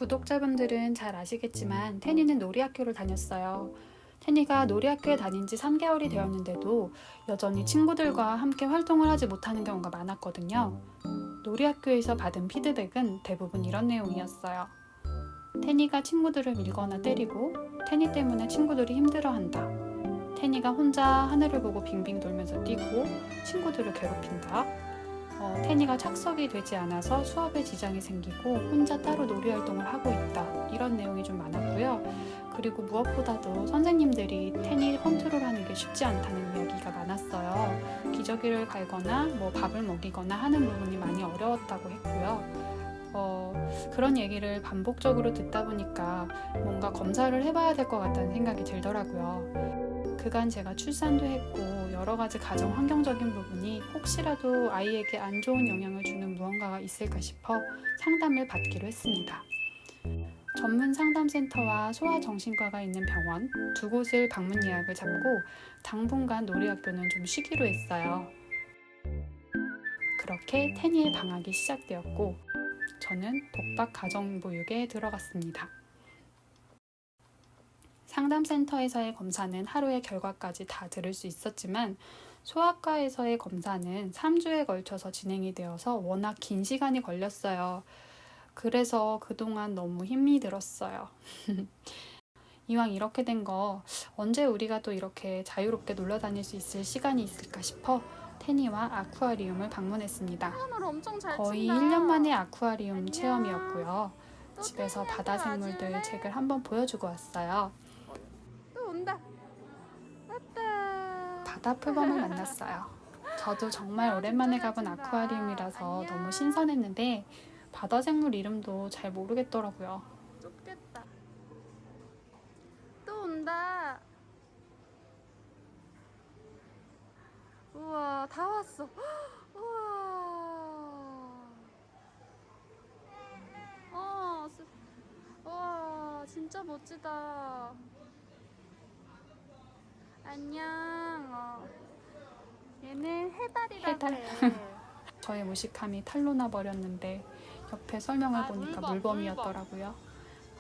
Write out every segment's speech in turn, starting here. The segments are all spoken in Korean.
구독자분들은 잘 아시겠지만 테니는 놀이학교를 다녔어요. 테니가 놀이학교에 다닌 지 3개월이 되었는데도 여전히 친구들과 함께 활동을 하지 못하는 경우가 많았거든요. 놀이학교에서 받은 피드백은 대부분 이런 내용이었어요. 테니가 친구들을 밀거나 때리고, 테니 때문에 친구들이 힘들어한다. 테니가 혼자 하늘을 보고 빙빙 돌면서 뛰고 친구들을 괴롭힌다. 테니가 착석이 되지 않아서 수업에 지장이 생기고 혼자 따로 놀이활동을 하고 있다. 이런 내용이 좀 많았고요. 그리고 무엇보다도 선생님들이 테니 컨트롤하는 게 쉽지 않다는 이야기가 많았어요. 기저귀를 갈거나 밥을 먹이거나 하는 부분이 많이 어려웠다고 했고요. 그런 얘기를 반복적으로 듣다 보니까 뭔가 검사를 해봐야 될 것 같다는 생각이 들더라고요. 그간 제가 출산도 했고 여러 가지 가정 환경적인 부분이 혹시라도 아이에게 안 좋은 영향을 주는 무언가가 있을까 싶어 상담을 받기로 했습니다. 전문 상담센터와 소아정신과가 있는 병원 두 곳을 방문 예약을 잡고 당분간 놀이학교는 좀 쉬기로 했어요. 그렇게 테니의 방학이 시작되었고 저는 독박 가정보육에 들어갔습니다. 상담센터에서의 검사는 하루의 결과까지 다 들을 수 있었지만 소아과에서의 검사는 3주에 걸쳐서 진행이 되어서 워낙 긴 시간이 걸렸어요. 그래서 그동안 너무 힘이 들었어요. 이왕 이렇게 된 거 언제 우리가 또 이렇게 자유롭게 놀러 다닐 수 있을 시간이 있을까 싶어 테니와 아쿠아리움을 방문했습니다. 거의 1년 만에 아쿠아리움 체험이었고요. 집에서 바다 생물들 책을 한번 보여주고 왔어요. 또 온다. 왔다. 바다 표범을 만났어요. 저도 정말 오랜만에 가본 아쿠아리움이라서 너무 신선했는데 바다 생물 이름도 잘 모르겠더라고요. 좁겠다. 또 온다. 우와, 다 왔어. 우와. 우와, 진짜 멋지다. 안녕. 얘는 해달이라고 해달? 해. 저의 무식함이 탄로 나버렸는데 옆에 설명을 보니까 물범이었더라고요.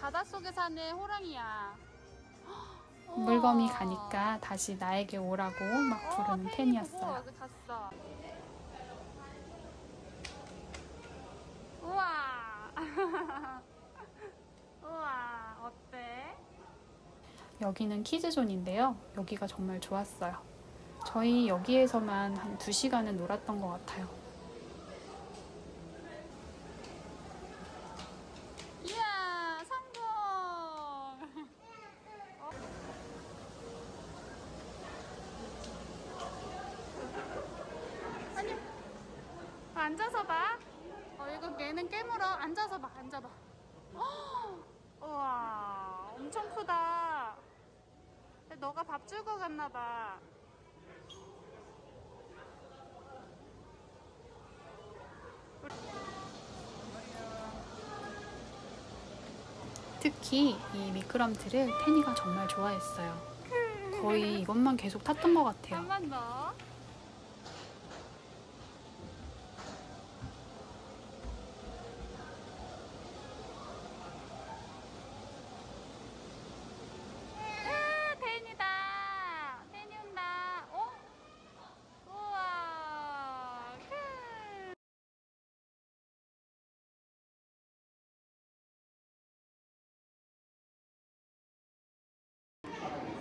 바닷속에 사는 호랑이야. 물범이 가니까 다시 나에게 오라고 막 부르는 팬이었어요. 여기 갔어. 우와. 우와, 어때? 여기는 키즈존인데요. 여기가 정말 좋았어요. 저희 여기에서만 한 2시간은 놀았던 것 같아요. 이야, 성공! 아니, 앉아서 봐. 이거 얘는 깨물어. 앉아서 봐, 앉아봐. 우와, 엄청 크다. 너가 밥 줄 거 같나 봐. 특히 이 미끄럼틀을 테니가 정말 좋아했어요. 거의 이것만 계속 탔던 것 같아요. 한 번 더. 테니다. 테니 온다. 우와.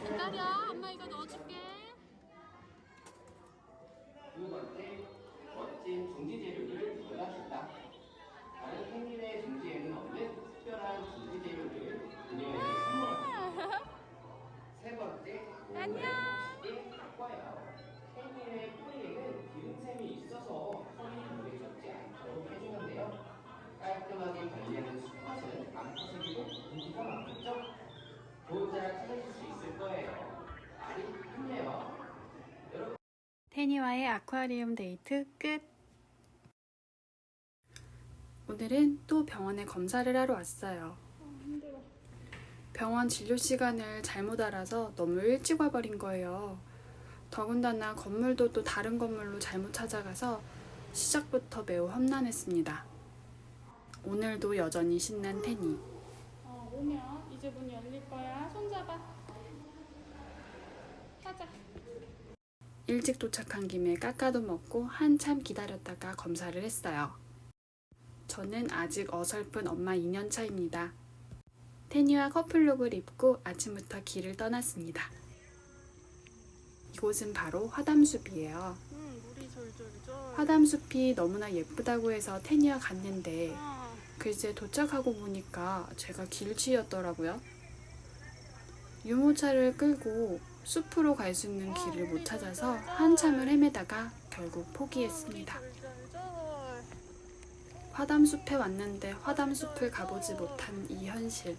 기다려. 엄마 이거 넣어줄게. 두 번째, 멋진 둥지 재료를 골라준다. 다른 펭귄의 둥지에는 없는 특별한 둥지 재료를 그녀에게 선물한다. 세 번째, 안녕. 아과야. 펭귄의 뿌리에는 기름샘이 있어서 손이 물에 젖지 않도록 해주는데요. 깔끔하게 관리하는 수컷은 암컷에게도 인기가 많겠죠? 좋은 자를 찾으실 수 있을 거예요. 말이 힘내요. 테니와의 아쿠아리움 데이트 끝! 오늘은 또 병원에 검사를 하러 왔어요. 병원 진료 시간을 잘못 알아서 너무 일찍 와버린 거예요. 더군다나 건물도 또 다른 건물로 잘못 찾아가서 시작부터 매우 험난했습니다. 오늘도 여전히 신난 테니. 오면 이제 문 열릴 거야. 손잡아. 가자. 일찍 도착한 김에 까까도 먹고 한참 기다렸다가 검사를 했어요. 저는 아직 어설픈 엄마 2년차입니다. 태니와 커플룩을 입고 아침부터 길을 떠났습니다. 이곳은 바로 화담숲이에요. 물이 졸졸졸. 화담숲이 너무나 예쁘다고 해서 태니와 갔는데 어. 글쎄 도착하고 보니까 제가 길치였더라고요. 유모차를 끌고 숲으로 갈 수 있는 길을 못 찾아서 한참을 헤매다가 결국 포기했습니다. 졸졸졸. 화담숲에 왔는데 화담숲을 가보지 못한 이 현실.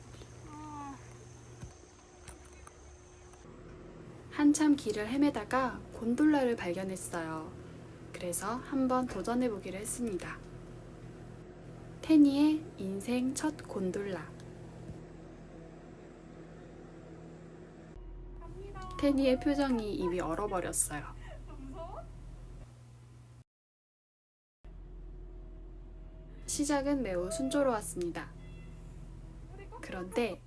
한참 길을 헤매다가 곤돌라를 발견했어요. 그래서 한번 도전해보기로 했습니다. 태니의 인생 첫 곤돌라. 태니의 표정이 이미 얼어버렸어요. 시작은 매우 순조로웠습니다. 그런데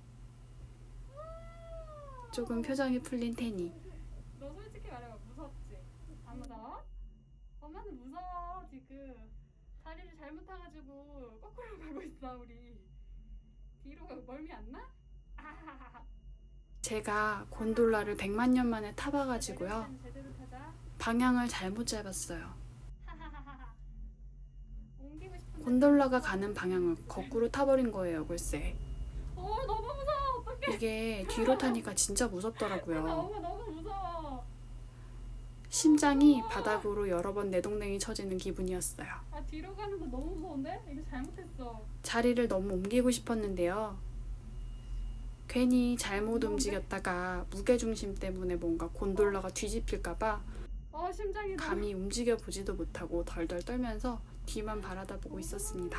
조금 표정이 풀린 태니. 너 솔직히 말해봐. 무섭지? 안 무서워? 엄마는 무서워 지금. 다리를 잘못 타가지고 거꾸로 가고 있어 우리. 뒤로 가고 멀미 안 나? 아하하하. 제가 곤돌라를 100만 년 만에 타봐가지고요. 제대로 타자. 방향을 잘못 잡았어요. 하하하하. 옮기고 싶은데. 곤돌라가 가는 방향을 거꾸로 타버린 거예요, 글쎄. 너무 무서워. 어떡해. 이게 뒤로 타니까 진짜 무섭더라고요. 엄마 너무 무서워. 심장이 바닥으로 여러 번 내동댕이 쳐지는 기분이었어요. 아 뒤로 가는 거 너무 무서운데? 이거 잘못했어. 자리를 너무 옮기고 싶었는데요. 괜히 잘못 움직였다가 무게중심 때문에 뭔가 곤돌라가 뒤집힐까봐 심장이 감히 움직여 보지도 못하고 덜덜 떨면서 뒤만 바라다 보고 있었습니다.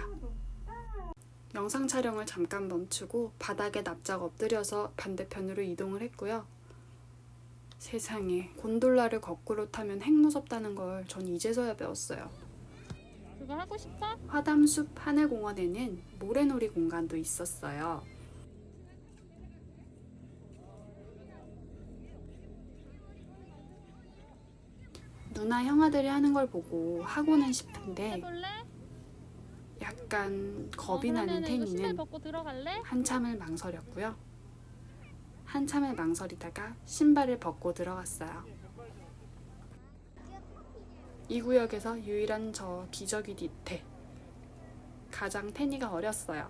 영상 촬영을 잠깐 멈추고 바닥에 납작 엎드려서 반대편으로 이동을 했고요. 세상에, 곤돌라를 거꾸로 타면 핵무섭다는 걸 전 이제서야 배웠어요. 그거 하고 싶어? 화담숲 하늘공원에는 모래놀이 공간도 있었어요. 누나 형아들이 하는 걸 보고 하고는 싶은데 해볼래? 약간 겁이 나는 그러면은 이거 신발 태니는 벗고 들어갈래? 한참을 망설였고요. 한참을 망설이다가 신발을 벗고 들어갔어요. 이 구역에서 유일한 저 기저귀 뒤태. 가장 태니가 어렸어요.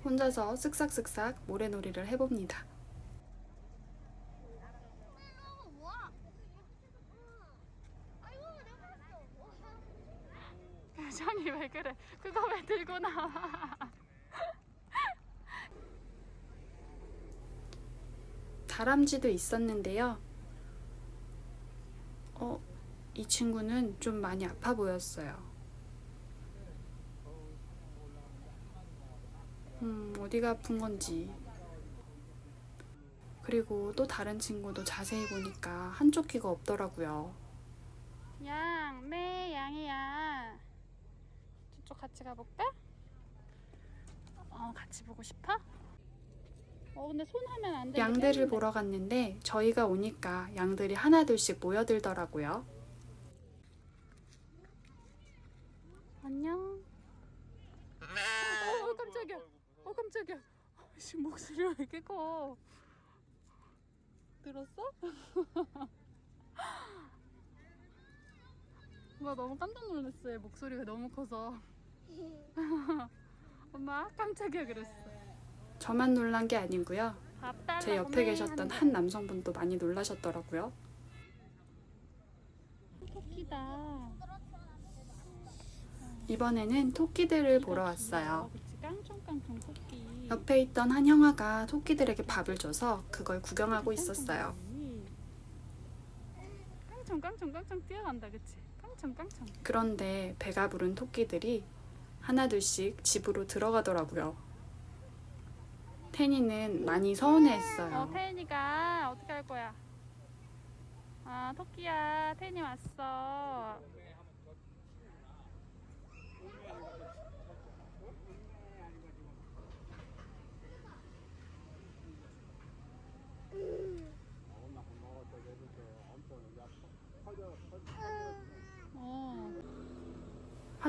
혼자서 쓱싹쓱싹 모래놀이를 해봅니다. 표정이 왜 그래? 그거 왜 들고 나와? 다람쥐도 있었는데요. 이 친구는 좀 많이 아파 보였어요. 어디가 아픈 건지. 그리고 또 다른 친구도 자세히 보니까 한쪽 귀가 없더라고요. 양, 네, 양이야. 저쪽 같이 가볼까? 같이 보고 싶어? 근데 손 하면 안 돼. 양들을 보러 갔는데 저희가 오니까 양들이 하나둘씩 모여들더라고요. 안녕. 깜짝이야. 깜짝이야. 씨, 목소리 왜 이렇게 커? 들었어? 엄마 너무 깜짝 놀랐어요. 목소리가 너무 커서. 엄마 깜짝이야 그랬어. 저만 놀란 게 아니고요. 밥 달라고 제 옆에 매 계셨던 하는데. 한 남성분도 많이 놀라셨더라고요. 토끼다. 이번에는 토끼들을 보러 왔어요. 그치, 깡총깡총 토끼. 옆에 있던 한 형아가 토끼들에게 밥을 줘서 그걸 구경하고 있었어요. 깡총깡총깡총 뛰어간다 그치? 깡총깡총. 그런데 배가 부른 토끼들이 하나둘씩 집으로 들어가더라고요. 태니는 많이 서운해했어요. 태연이가 어떻게 할 거야? 토끼야, 태연이 왔어.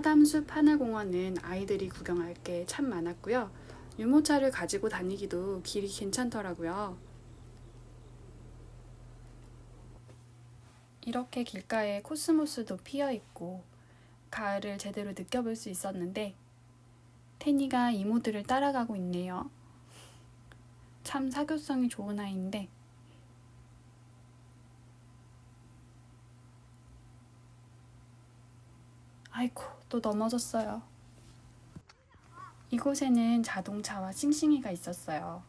화담숲 하늘공원은 아이들이 구경할 게 참 많았고요. 유모차를 가지고 다니기도 길이 괜찮더라고요. 이렇게 길가에 코스모스도 피어 있고 가을을 제대로 느껴볼 수 있었는데 테니가 이모들을 따라가고 있네요. 참 사교성이 좋은 아이인데 아이고 또 넘어졌어요. 이곳에는 자동차와 싱싱이가 있었어요.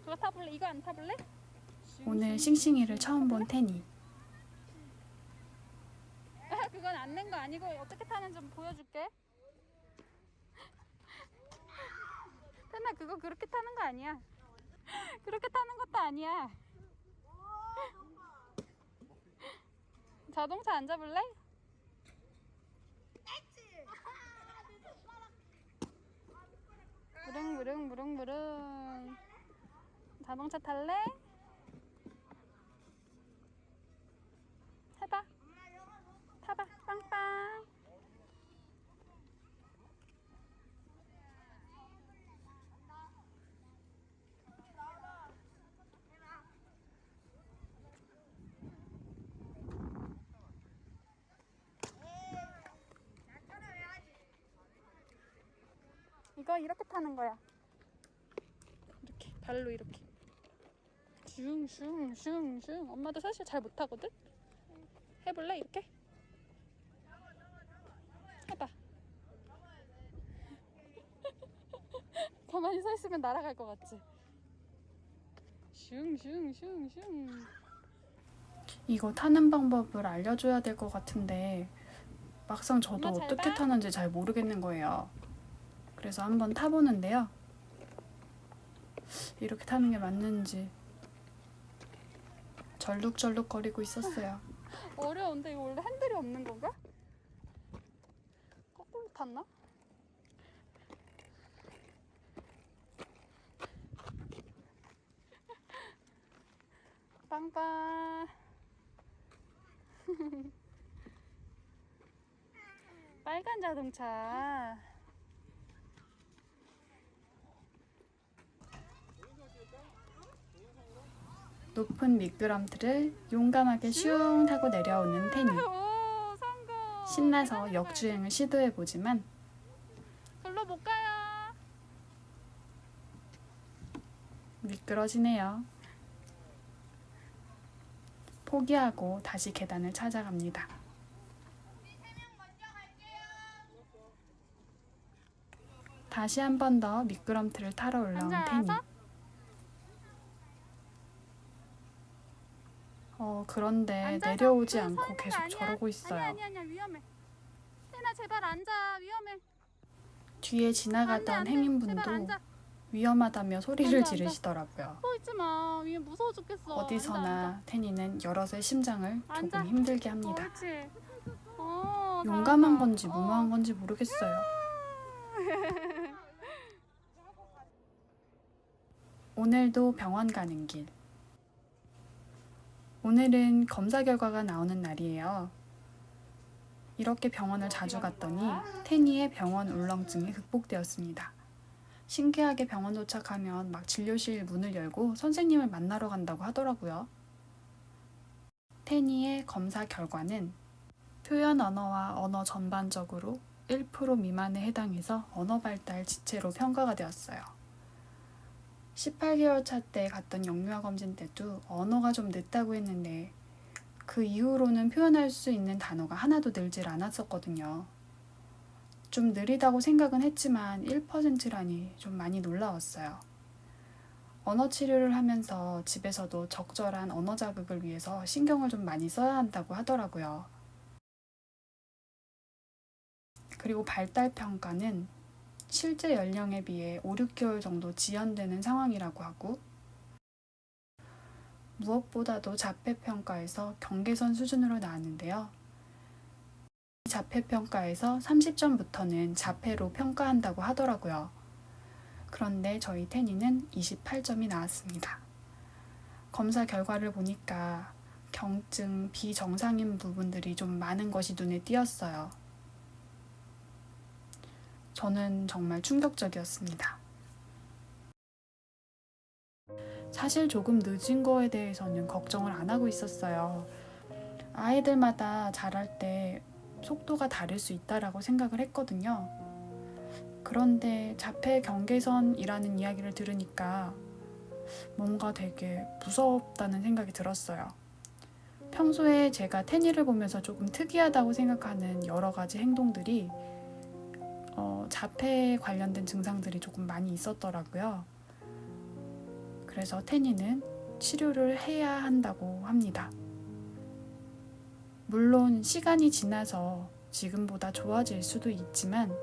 그거 타볼래? 이거 안 타볼래? 오늘 싱싱이를 처음 본 테니. 그건 앉는 거 아니고 어떻게 타는지 좀 보여줄게. 태나 그거 그렇게 타는 거 아니야. 그렇게 타는 것도 아니야. 자동차 앉아볼래? 무릉무릉무릉무릉. 자동차 탈래? 해봐. 타봐. 빵빵. 이거 이렇게 타는 거야. 이렇게 발로 이렇게 슝슝슝슝. 엄마도 사실 잘 못하거든? 해볼래? 이렇게? 해봐. 가만히 서 있으면 날아갈 것 같지? 슝슝슝슝. 이거 타는 방법을 알려줘야 될 것 같은데 막상 저도 엄마 잘 어떻게 봐. 타는지 잘 모르겠는 거예요. 그래서 한번 타보는데요. 이렇게 타는 게 맞는지 절룩절룩거리고 있었어요. 어려운데 이거 원래 핸들이 없는 건가? 거꾸로 탔나? 빵빵. 빨간 자동차. 높은 미끄럼틀을 용감하게 슝 타고 내려오는 테니. 오, 성공. 신나서 역주행을 시도해보지만 글로 못 가요. 미끄러지네요. 포기하고 다시 계단을 찾아갑니다. 다시 한 번 더 미끄럼틀을 타러 올라온 테니. 그런데 앉아서 내려오지 서 않고 있는 거 계속 아니야. 저러고 있어요. 아니야 위험해. 태나 제발 앉아. 위험해. 뒤에 지나가던 안 돼. 행인분도 제발 앉아. 위험하다며 소리를 앉아. 지르시더라고요. 서 있지 마. 위에 무서워 죽겠어. 어디서나 테니는 여럿의 심장을 앉아. 조금 힘들게 합니다. 옳지. 용감한 잘한다. 건지 무모한 건지 모르겠어요. 오늘도 병원 가는 길. 오늘은 검사 결과가 나오는 날이에요. 이렇게 병원을 자주 갔더니 테니의 병원 울렁증이 극복되었습니다. 신기하게 병원 도착하면 막 진료실 문을 열고 선생님을 만나러 간다고 하더라고요. 테니의 검사 결과는 표현 언어와 언어 전반적으로 1% 미만에 해당해서 언어 발달 지체로 평가가 되었어요. 18개월 차 때 갔던 영유아 검진 때도 언어가 좀 늦다고 했는데 그 이후로는 표현할 수 있는 단어가 하나도 늘질 않았었거든요. 좀 느리다고 생각은 했지만 1%라니 좀 많이 놀라웠어요. 언어 치료를 하면서 집에서도 적절한 언어 자극을 위해서 신경을 좀 많이 써야 한다고 하더라고요. 그리고 발달 평가는 실제 연령에 비해 5, 6개월 정도 지연되는 상황이라고 하고 무엇보다도 자폐평가에서 경계선 수준으로 나왔는데요. 자폐평가에서 30점부터는 자폐로 평가한다고 하더라고요. 그런데 저희 테니는 28점이 나왔습니다. 검사 결과를 보니까 경증 비정상인 부분들이 좀 많은 것이 눈에 띄었어요. 저는 정말 충격적이었습니다. 사실 조금 늦은 거에 대해서는 걱정을 안 하고 있었어요. 아이들마다 자랄 때 속도가 다를 수 있다라고 생각을 했거든요. 그런데 자폐 경계선이라는 이야기를 들으니까 뭔가 되게 무섭다는 생각이 들었어요. 평소에 제가 태니를 보면서 조금 특이하다고 생각하는 여러 가지 행동들이 자폐에 관련된 증상들이 조금 많이 있었더라고요. 그래서 태니는 치료를 해야 한다고 합니다. 물론 시간이 지나서 지금보다 좋아질 수도 있지만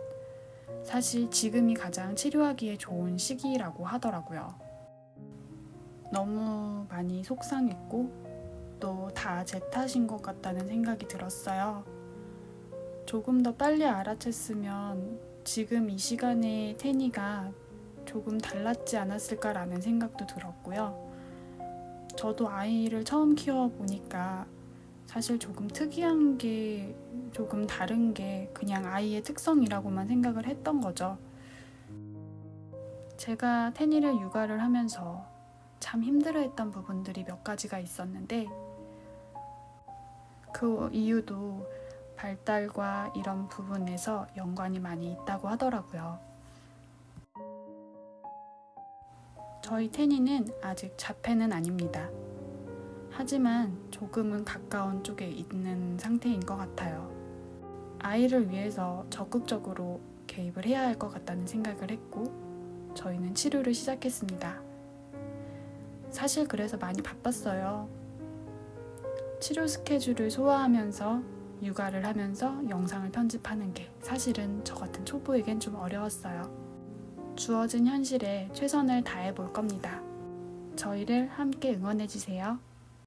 사실 지금이 가장 치료하기에 좋은 시기라고 하더라고요. 너무 많이 속상했고 또 다 제 탓인 것 같다는 생각이 들었어요. 조금 더 빨리 알아챘으면 지금 이 시간에 태니가 조금 달랐지 않았을까라는 생각도 들었고요. 저도 아이를 처음 키워보니까 사실 조금 특이한 게, 조금 다른 게 그냥 아이의 특성이라고만 생각을 했던 거죠. 제가 태니를 육아를 하면서 참 힘들어했던 부분들이 몇 가지가 있었는데 그 이유도 발달과 이런 부분에서 연관이 많이 있다고 하더라고요. 저희 태니는 아직 자폐는 아닙니다. 하지만 조금은 가까운 쪽에 있는 상태인 것 같아요. 아이를 위해서 적극적으로 개입을 해야 할 것 같다는 생각을 했고 저희는 치료를 시작했습니다. 사실 그래서 많이 바빴어요. 치료 스케줄을 소화하면서 육아를 하면서 영상을 편집하는 게 사실은 저 같은 초보에겐 좀 어려웠어요. 주어진 현실에 최선을 다해 볼 겁니다. 저희를 함께 응원해 주세요.